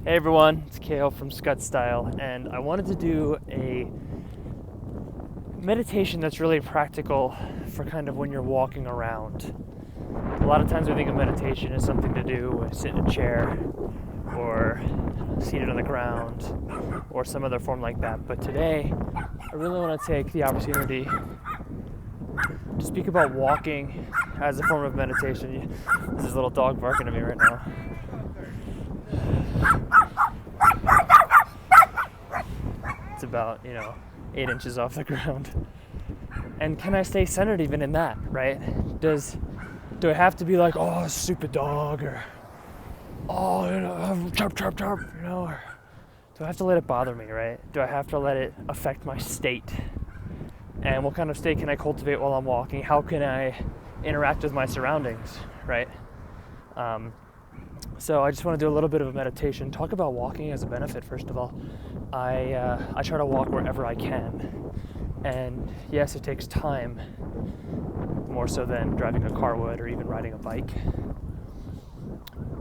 Hey everyone, it's Kale from Scut Style, and I wanted to do a meditation that's really practical for kind of when you're walking around. A lot of times we think of meditation as something to do with sit in a chair or seated on the ground or some other form like that. But today, I really want to take the opportunity to speak about walking as a form of meditation. There's this little dog barking at me right now. It's about, 8 inches off the ground. And can I stay centered even in that, right? Do I have to be like, oh, stupid dog, or chirp, chirp, chirp, or do I have to let it bother me, right? Do I have to let it affect my state? And what kind of state can I cultivate while I'm walking? How can I interact with my surroundings, right? So I just want to do a little bit of a meditation, talk about walking as a benefit. First of all, I try to walk wherever I can, and yes, it takes time, more so than driving a car would or even riding a bike.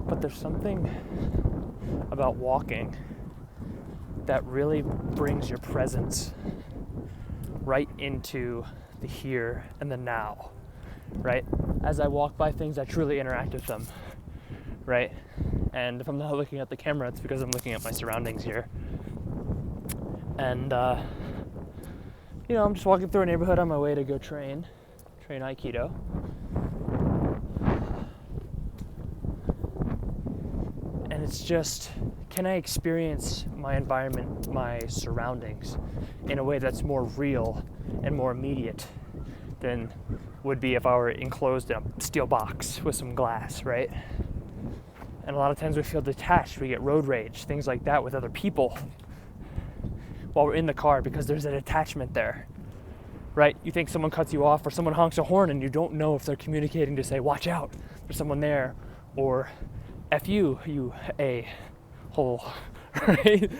But there's something about walking that really brings your presence right into the here and the now, right? As I walk by things, I truly interact with them, right? And if I'm not looking at the camera, it's because I'm looking at my surroundings here. And, I'm just walking through a neighborhood on my way to go train Aikido. And it's just, can I experience my environment, my surroundings, in a way that's more real and more immediate than would be if I were enclosed in a steel box with some glass, right? And a lot of times we feel detached, we get road rage, things like that with other people while we're in the car because there's an attachment there, right? You think someone cuts you off or someone honks a horn and you don't know if they're communicating to say, watch out, there's someone there, or F you, you a-hole, right?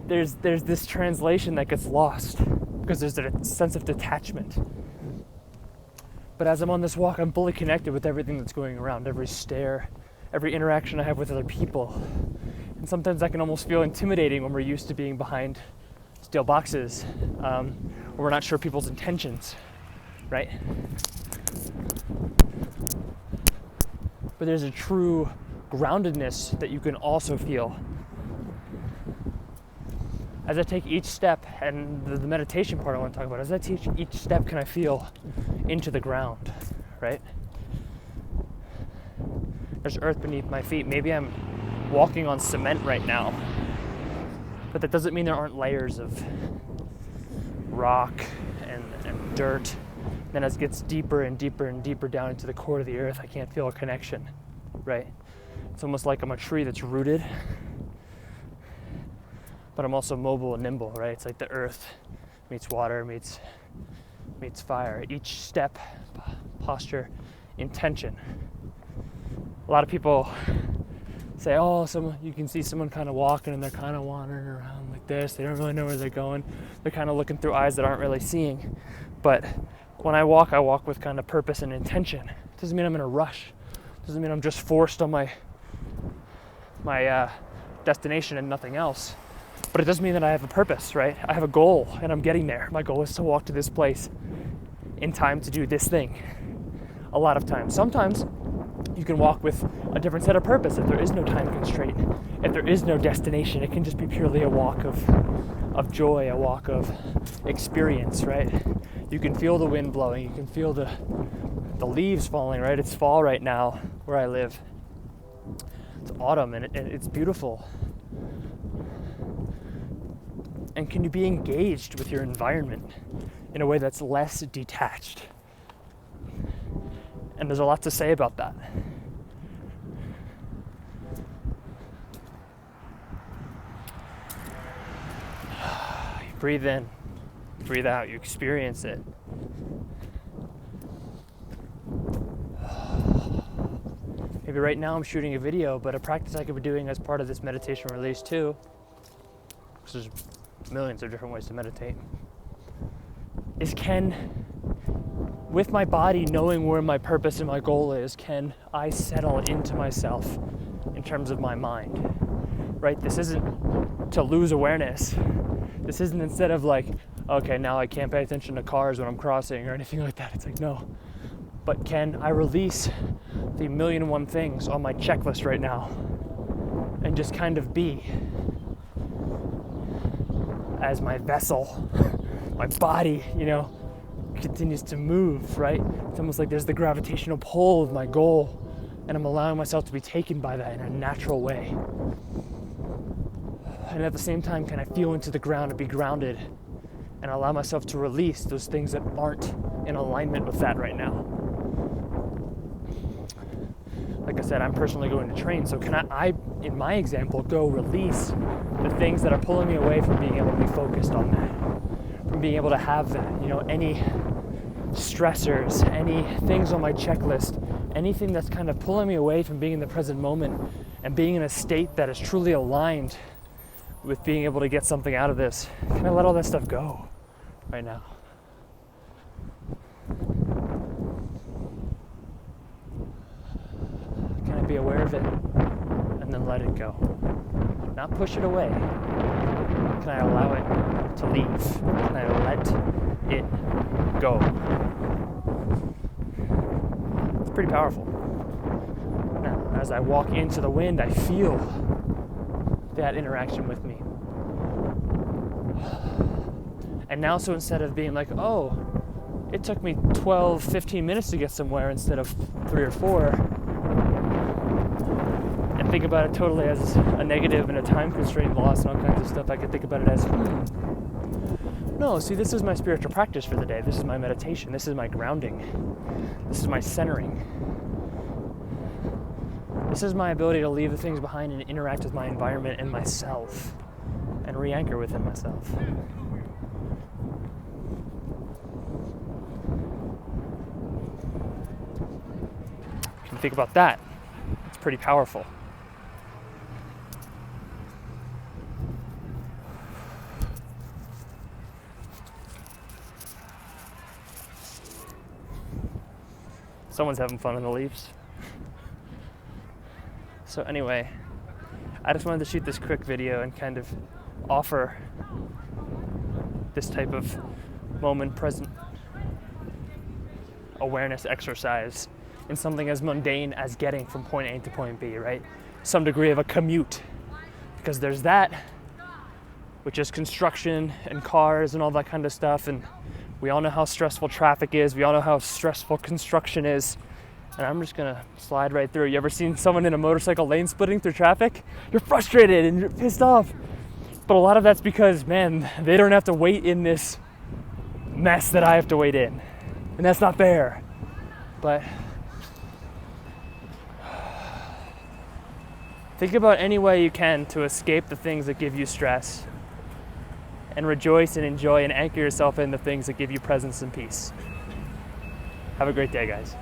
There's this translation that gets lost because there's a sense of detachment. But as I'm on this walk, I'm fully connected with everything that's going around, every stare, every interaction I have with other people. And sometimes that can almost feel intimidating when we're used to being behind steel boxes, where we're not sure people's intentions, right? But there's a true groundedness that you can also feel. As I take each step, and the meditation part I want to talk about, as I take each step, can I feel into the ground, right? There's earth beneath my feet. Maybe I'm walking on cement right now, but that doesn't mean there aren't layers of rock and dirt. Then as it gets deeper and deeper and deeper down into the core of the earth, I can't feel a connection, right? It's almost like I'm a tree that's rooted, but I'm also mobile and nimble, right? It's like the earth meets water, meets fire. Each step, posture, intention. A lot of people say, you can see someone kind of walking and they're kind of wandering around like this. They don't really know where they're going. They're kind of looking through eyes that aren't really seeing. But when I walk with kind of purpose and intention. It doesn't mean I'm in a rush. It doesn't mean I'm just forced on my destination and nothing else. But it does mean that I have a purpose, right? I have a goal and I'm getting there. My goal is to walk to this place in time to do this thing. A lot of times. Sometimes you can walk with a different set of purpose if there is no time constraint, if there is no destination. It can just be purely a walk of joy, a walk of experience, right? You can feel the wind blowing, you can feel the leaves falling, right? It's fall right now where I live. It's autumn and it's beautiful. And can you be engaged with your environment in a way that's less detached? And there's a lot to say about that. You breathe in, breathe out, you experience it. Maybe right now I'm shooting a video, but a practice I could be doing as part of this meditation release too, because there's millions of different ways to meditate, is with my body knowing where my purpose and my goal is, can I settle into myself in terms of my mind? right? This isn't to lose awareness. This isn't instead of like, okay, now I can't pay attention to cars when I'm crossing or anything like that. It's like, no. But can I release the 1,000,001 things on my checklist right now and just kind of be as my vessel, my body, continues to move, right? It's almost like there's the gravitational pull of my goal, and I'm allowing myself to be taken by that in a natural way. And at the same time, can I feel into the ground and be grounded and allow myself to release those things that aren't in alignment with that right now? Like I said, I'm personally going to train, so can I in my example, go release the things that are pulling me away from being able to be focused on that, from being able to have that, any stressors, any things on my checklist, anything that's kind of pulling me away from being in the present moment and being in a state that is truly aligned with being able to get something out of this. Can I let all that stuff go right now? Can I be aware of it and then let it go? Not push it away. Can I allow it to leave? Can I let it go? It's pretty powerful. Now, as I walk into the wind, I feel that interaction with me. And now, so instead of being like, oh, it took me 12, 15 minutes to get somewhere instead of 3 or 4, and think about it totally as a negative and a time constraint loss and all kinds of stuff, I could think about it as, no, see, this is my spiritual practice for the day. This is my meditation. This is my grounding. This is my centering. This is my ability to leave the things behind and interact with my environment and myself and re-anchor within myself. If you think about that, it's pretty powerful. Someone's having fun in the leaves. So anyway, I just wanted to shoot this quick video and kind of offer this type of moment present awareness exercise in something as mundane as getting from point A to point B, right? Some degree of a commute. Because there's that, which is construction and cars and all that kind of stuff, and we all know how stressful traffic is, we all know how stressful construction is. And I'm just gonna slide right through. You ever seen someone in a motorcycle lane splitting through traffic? You're frustrated and you're pissed off. But a lot of that's because, man, they don't have to wait in this mess that I have to wait in. And that's not fair. But think about any way you can to escape the things that give you stress and rejoice and enjoy and anchor yourself in the things that give you presence and peace. Have a great day, guys.